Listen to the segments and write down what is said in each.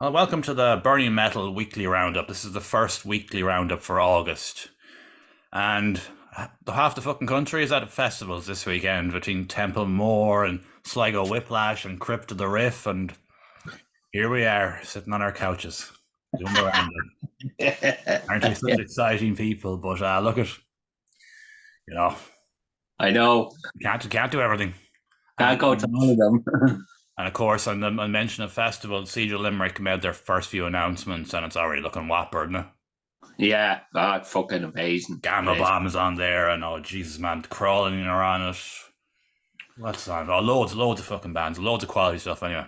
Well, welcome to the Burning Metal Weekly Roundup. This is the first weekly roundup for August. And half the fucking country is at festivals this weekend between Temple Moor and Sligo Whiplash and Crypt of the Riff. And here we are, sitting on our couches, doing the roundup. Aren't we such exciting people? But look at, you know, I know. can't do everything. Can't go to all of them. And of course, on the mention of festivals, Siege of Limerick made their first few announcements, and it's already looking whopper, isn't it? Yeah, God, fucking amazing. Gamma Bomb is on there, and oh Jesus, man, Crawling are on it. What's on? Oh, loads of fucking bands, loads of quality stuff. Anyway,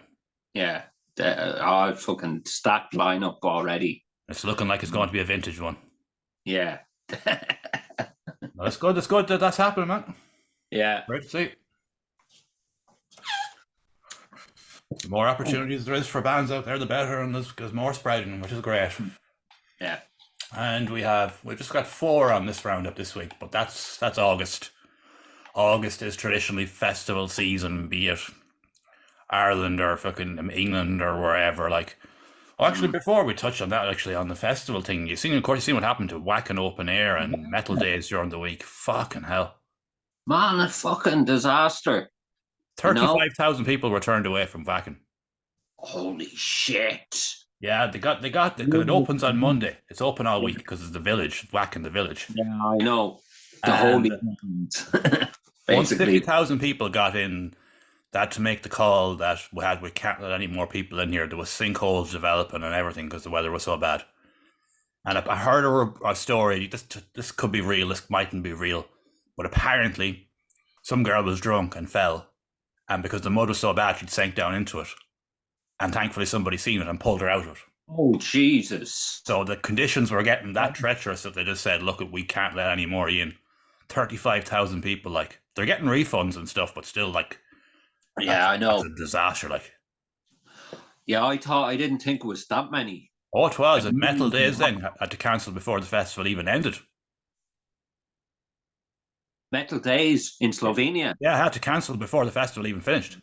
Yeah, fucking stacked lineup already. it's looking like it's going to be a vintage one. Yeah. No, that's good. That's good that that's happening, man. Yeah. Great to see. The more opportunities there is for bands out there, the better, and there's more spreading, which is great. Yeah. And we've just got 4 on this roundup this week, but that's August. August is traditionally festival season, be it Ireland or fucking England or wherever. Like, actually, before we touch on that, actually on the festival thing, you've seen what happened to Wacken Open Air and Metal Days during the week. Fucking hell, Man, a fucking disaster. 35,000 people were turned away from Wacken. Holy shit. Yeah, they got because it opens on Monday. It's open all week because it's the village, Wacken the village. Yeah, I know. The And holy once basically. 50,000 people got in, that to make the call that we can't let any more people in here. There was sinkholes developing and everything because the weather was so bad. And I heard a story. This could be real. This mightn't be real, but apparently, some girl was drunk and fell, and because the mud was so bad, she'd sank down into it. And thankfully, somebody seen it and pulled her out of it. Oh, Jesus. So the conditions were getting that treacherous that they just said, "Look, we can't let any more in." 35,000 people, like, they're getting refunds and stuff, but still, like, Yeah, I know. it's a disaster, like. Yeah, I didn't think it was that many. Oh, it was. And Metal Days then had to cancel before the festival even ended. Metal Days in Slovenia. Yeah, I had to cancel before the festival even finished.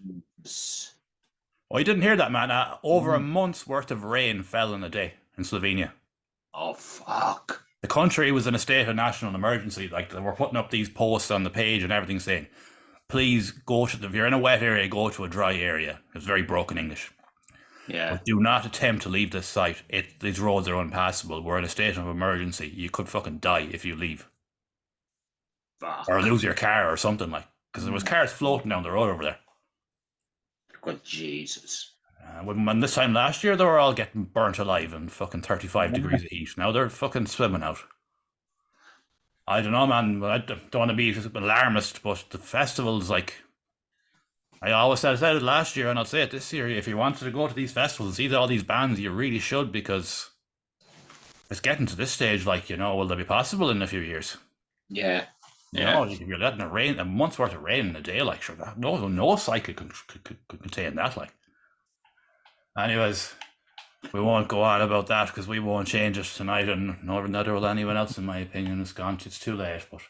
Oh, you didn't hear that, man. Over a month's worth of rain fell in a day in Slovenia. Oh, fuck. The country was in a state of national emergency. Like, they were putting up these posts on the page and everything saying, please if you're in a wet area, go to a dry area. It's very broken English. Yeah. But do not attempt to leave this site. These roads are unpassable. We're in a state of emergency. You could fucking die if you leave. Fuck. Or lose your car or something, like, because there was cars floating down the road over there. Good Jesus. When this time last year, they were all getting burnt alive in fucking 35 degrees of heat. Now they're fucking swimming out. I don't know, man. I don't want to be alarmist, but the festivals, like, I always said it last year, and I'll say it this year. If you wanted to go to these festivals, see all these bands, you really should, because it's getting to this stage. Like, will they be possible in a few years? Yeah. Yeah. You're letting it rain, a month's worth of rain in a day, like, sure, no cycle could contain that, like. Anyways, we won't go on about that because we won't change it tonight, and neither will anyone else, in my opinion. It's too late. But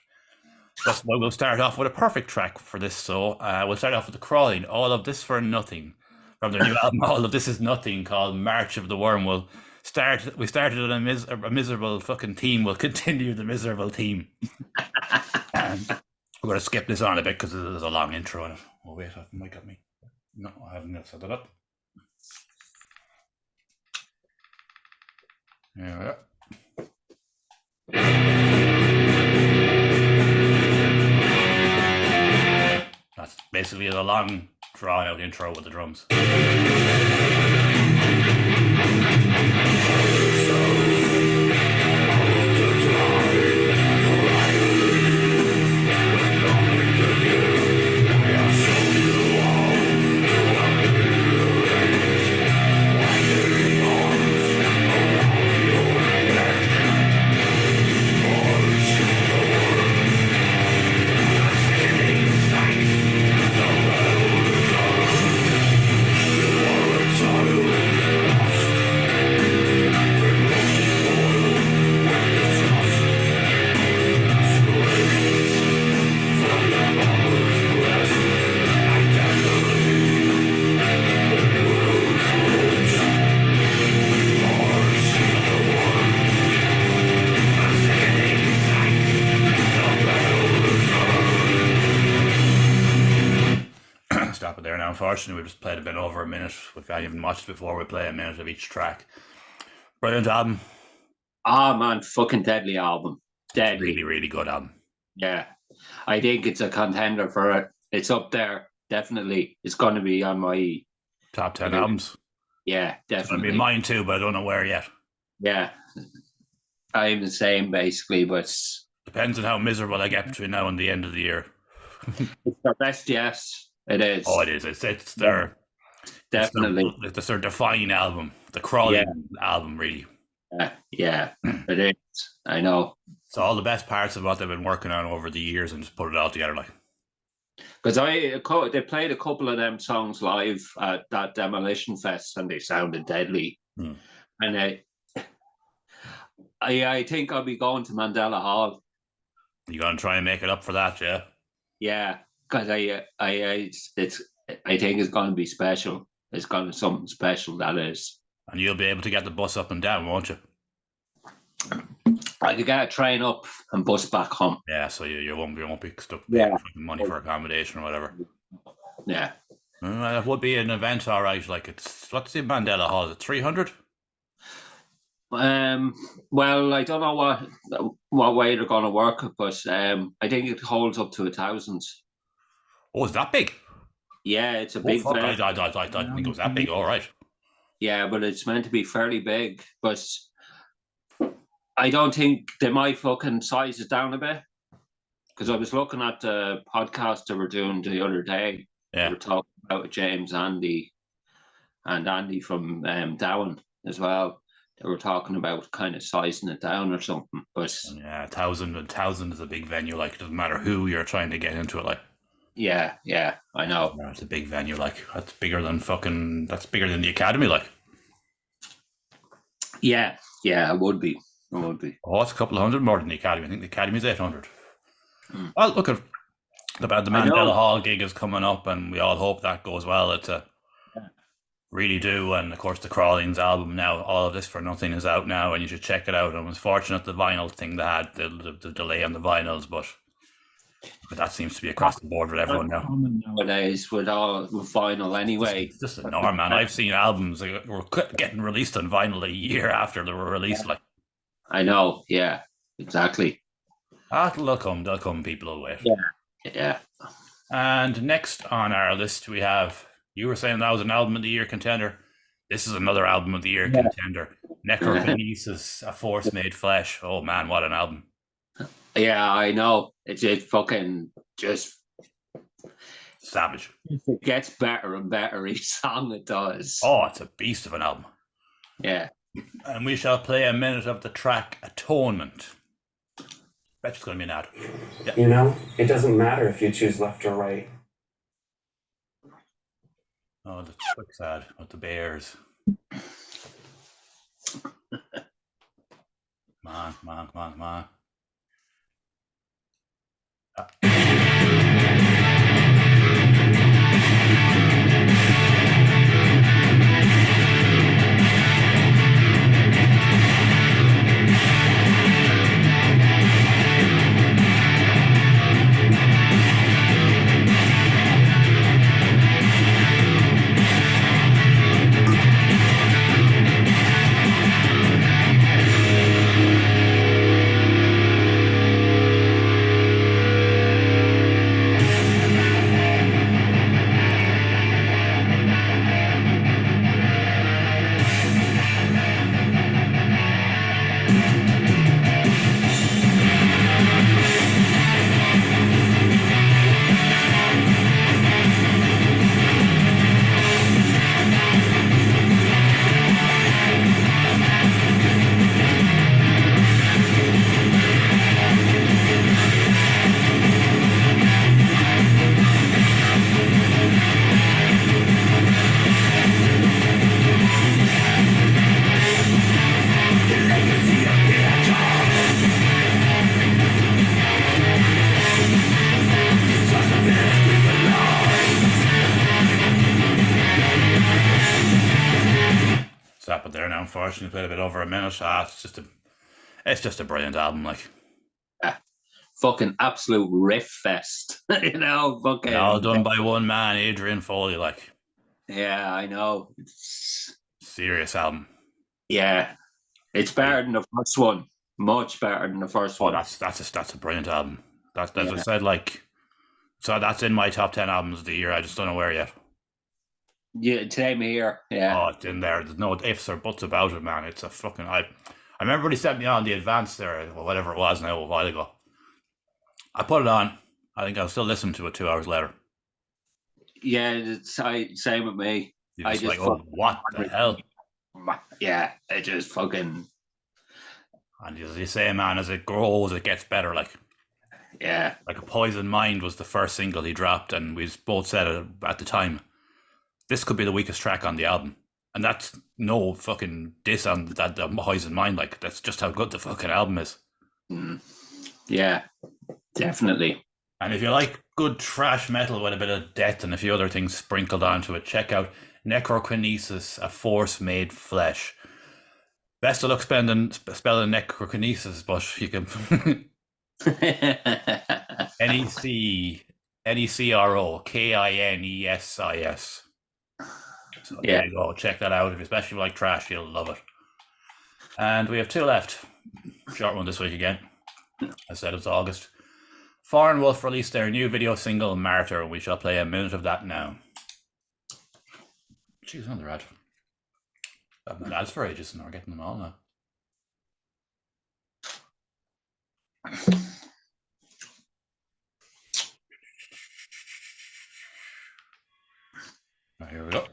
we'll start off with a perfect track for this. So we'll start off with the Crawling, All of This for Nothing, from their new album, All of This Is Nothing, called March of the Worm. We started on a miserable fucking theme. We'll continue the miserable theme. We're going to skip this on a bit because there's a long intro in it. Oh wait, I might got me. No, I haven't set that up. There we are. That's basically a long, drawn-out intro with the drums. unfortunately, we just played a bit over a minute. If I even watched it before, we play a minute of each track. Brilliant album. Ah, man, fucking deadly album. Deadly. Really, really good album. Yeah. I think it's a contender for it. It's up there, definitely. It's going to be on my top 10 albums. Yeah, definitely. It's going to be mine too, but I don't know where yet. Yeah. I'm the same, basically, but depends on how miserable I get between now and the end of the year. It's their best, yes. It is. Oh, it is. It's their definitely. It's their defining album, the crawling album, really. Yeah, it is. I know. So all the best parts of what they've been working on over the years, and just put it all together, like. Because they played a couple of them songs live at that Demolition Fest, and they sounded deadly. And I think I'll be going to Mandela Hall. You gonna try and make it up for that, yeah? Yeah, because I think it's going to be special. It's going to be something special, that is. And you'll be able to get the bus up and down, won't you? I could get a train up and bus back home. Yeah, so you won't be stuck paying money for accommodation or whatever. Yeah. It would be an event, all right. Like, what's the Mandela Hall? Is it 300? Well, I don't know what way they're going to work it, but I think it holds up to 1,000. Oh, is that big? Yeah, it's a big thing. I think it was that big. All right. Yeah, but it's meant to be fairly big. But I don't think they might fucking size it down a bit. Because I was looking at the podcast they were doing the other day. Yeah. They were talking about James, Andy, and Andy from Down as well. They were talking about kind of sizing it down or something. But yeah, 1,000 is a big venue. Like, it doesn't matter who you're trying to get into it. Like, yeah, I know. It's a big venue. Like, that's bigger than the Academy. Like, yeah, it would be. Oh, it's a couple of hundred more than the Academy. I think the Academy's 800. Well, look at the Mandela Hall gig is coming up, and we all hope that goes well. It's really do, and of course the Crawlings album now, All of This for Nothing, is out now, and you should check it out. I was fortunate the vinyl thing they had the delay on the vinyls, but that seems to be across the board with everyone now. Nowadays, with vinyl anyway. It's just a norm, man. I've seen albums that were getting released on vinyl a year after they were released. Like, I know, yeah, exactly. They'll come, people will wait. Yeah. And next on our list, we have, you were saying that was an album of the year contender. This is another album of the year contender. Necrokinesis, A Force Made Flesh. Oh man, what an album. Yeah, I know. It's fucking just savage. It gets better and better each song it does. Oh, it's a beast of an album. Yeah. And we shall play a minute of the track Atonement. Bet it's going to be an ad. Yeah. You know, it doesn't matter if you choose left or right. Oh, the quick ad with the bears. Come on. Unfortunately, played a bit over a minute. It's just a brilliant album, like. Fucking absolute riff fest, you know. Fucking all done by one man, Adrian Foley, like. Yeah, I know. Serious album. Yeah, it's better than the first one. Much better than the first Oh, one. that's a brilliant album. That's as I Yeah. said, like, so that's in my top 10 albums of the year. I just don't know where yet. Yeah, same here. Yeah. Oh, it's in there. There's no ifs or buts about it, man. It's a fucking. I remember when he sent me on the advance there, or whatever it was now, a while ago. I put it on. I think I'll still listen to it 2 hours later. Yeah, same with me. You're I just just like, oh, fucking what the hell? yeah, it just fucking And as you say, man, as it grows, it gets better. Like A Poison Mind was the first single he dropped, and we both said it at the time. This could be the weakest track on the album. And that's no fucking diss on that the Poison Mind. Like, that's just how good the fucking album is. Yeah, definitely. And if you like good trash metal with a bit of death and a few other things sprinkled onto it, check out Necrokinesis, A Force Made Flesh. Best of luck spelling Necrokinesis, but you can Necrokinesis. So there you go. Check that out. If especially if you like trash, you'll love it. And we have 2 left. Short one this week again. I said it's August. Foreign Wolf released their new video single, Martyr. We shall play a minute of that now. Jeez, another ad. I've had ads for ages and we're getting them all now. Right, here we go.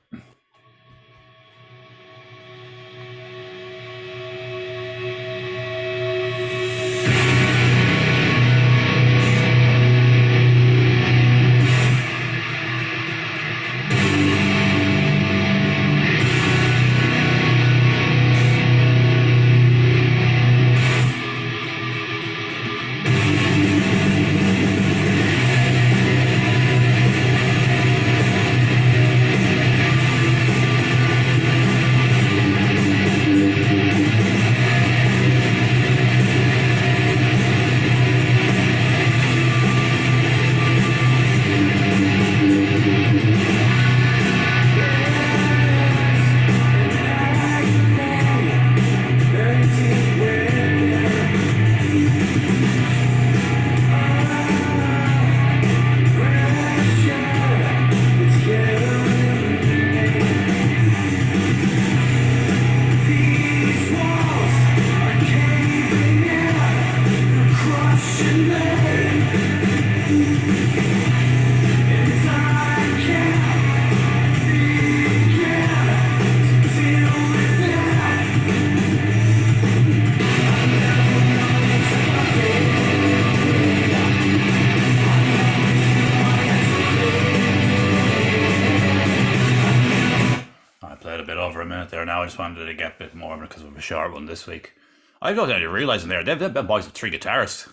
Now I just wanted to get a bit more because of a short one this week. I don't know, realizing they've been boys with 3 guitarists.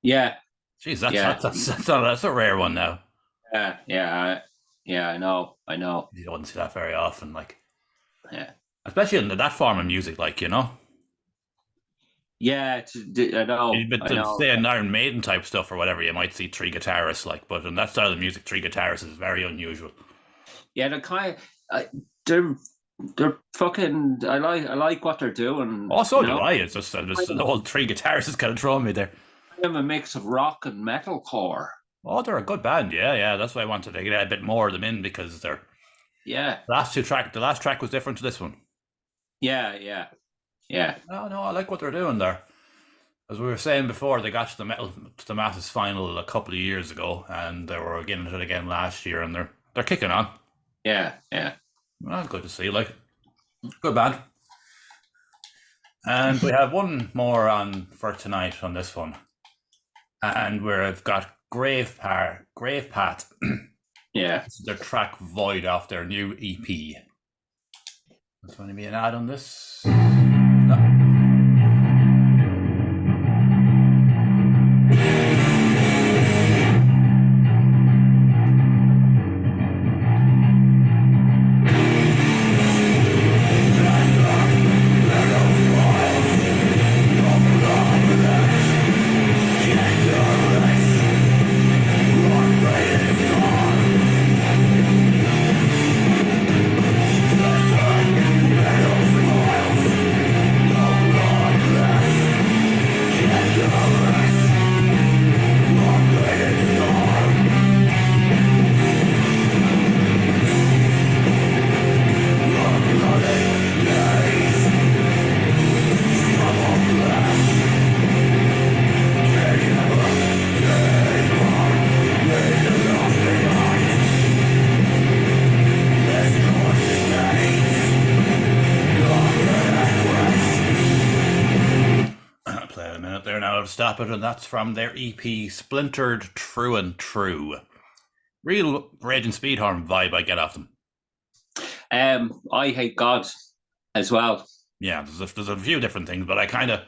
Yeah. Jeez, that's a rare one now. Yeah, I know. You don't see that very often, like. Yeah. Especially in that form of music, like, you know. Yeah, I know. But to say an Iron Maiden type stuff or whatever, you might see 3 guitarists, like. But in that style of music, 3 guitarists is very unusual. Yeah, they're kind of they're fucking. I like what they're doing. Oh, so do I. It's just the whole 3 guitarists is kind of throwing me there. I'm a mix of rock and metalcore. Oh, they're a good band. Yeah. That's why I wanted to get a bit more of them in because they're. Yeah. The last track was different to this one. Yeah. Oh, no, I like what they're doing there. As we were saying before, they got to the Masses final a couple of years ago, and they were getting it again last year, and they're kicking on. Yeah. Well, good to see. Like, good band. And we have one more on for tonight on this one, and we've got Grave Path. Yeah. This is their track Void off their new EP. There's going to be an ad on this. No. I'll stop it, and that's from their EP Splintered True and True. Real Raging Speedhorn vibe I get off them. I Hate God as well. Yeah, there's a few different things, but they kind of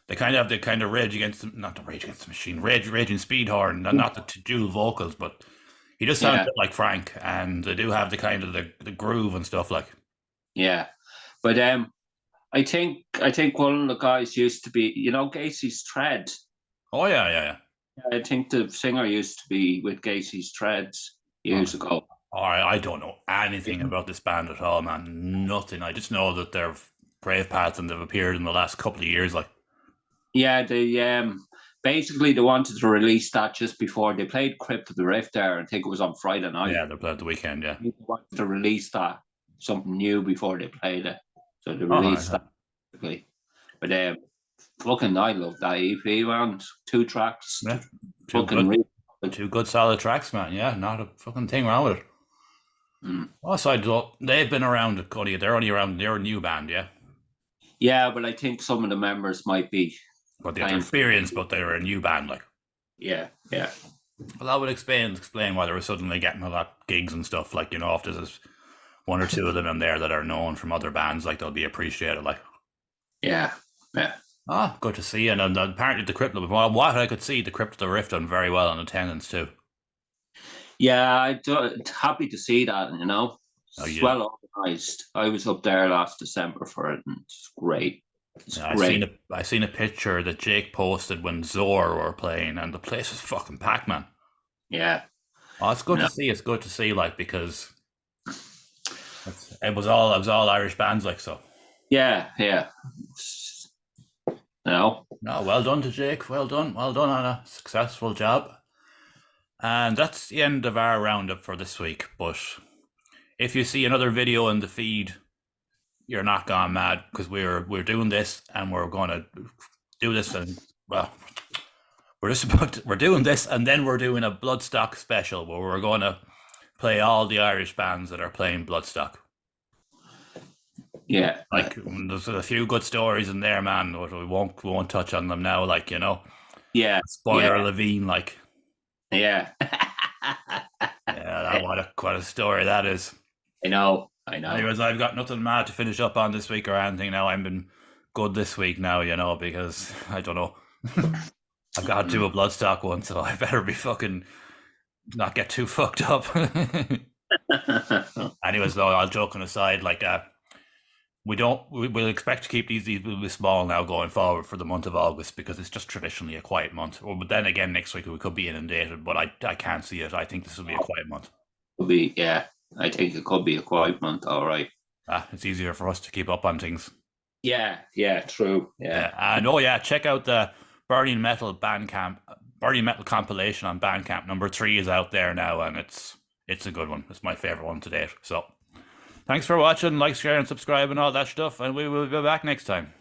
have the kind of Rage Against the, not the Rage Against the Machine, Raging Speedhorn, not the dual vocals, but he just sounds a bit like Frank, and they do have the kind of the groove and stuff like. Yeah, but I think one of the guys used to be, Gacy's Tread. Oh yeah. I think the singer used to be with Gacy's Treads years ago. All right, I don't know anything about this band at all, man. Nothing. I just know that they're Brave Paths and they've appeared in the last couple of years, like. Yeah, they basically they wanted to release that just before they played Crypt of the Rift there. I think it was on Friday night. Yeah, they played the weekend. Yeah, they wanted to release that something new before they played it, so they released that. Basically. But fucking, I love that EP, man. 2 tracks. Yeah, two good solid tracks, man. Yeah, not a fucking thing wrong with it. Also, they've been around, Cody. They're only around. They're a new band, yeah. Yeah, but I think some of the members might be. But they're experienced, but they're a new band, like. Yeah. Well, that would explain why they were suddenly getting a lot of gigs and stuff. Like, if there's 1 or 2 of them in there that are known from other bands, like, they'll be appreciated, like. Yeah. Good to see. And apparently the Crypt of what I could see, the Crypt of the Rift done very well in attendance too. Yeah, I'm happy to see that, It's well organised. I was up there last December for it, and it's great. I seen a picture that Jake posted when Zor were playing, and the place was fucking packed, man. Yeah. Oh, it's good to see. It's good to see, like, because it was all Irish bands, like, so. Yeah. No, well done to Jake. Well done on a successful job. And that's the end of our roundup for this week. But if you see another video in the feed, you're not gone mad, because we're doing this, and we're going to do this, and we're doing this, and then we're doing a Bloodstock special where we're going to play all the Irish bands that are playing Bloodstock. Yeah, like there's a few good stories in there, man. But we won't touch on them now, like, Yeah, spoiler Levine, like. Yeah. What a story that is. I know. Anyways, I've got nothing mad to finish up on this week or anything now. I've been good this week now, because I don't know. I've got to do a Bloodstock one, so I better be fucking not get too fucked up. Anyways, though, all joking aside, like, we'll expect to keep these will be small now going forward for the month of August, because it's just traditionally a quiet month. But then again, next week we could be inundated, but I can't see it. I think this will be a quiet month. I think it could be a quiet month. All right. It's easier for us to keep up on things. Yeah, true. Yeah. And check out the Burning Metal compilation on Bandcamp. Number 3 is out there now, and it's a good one. It's my favorite one to date. So thanks for watching. Like, share, and subscribe and all that stuff, and we will be back next time.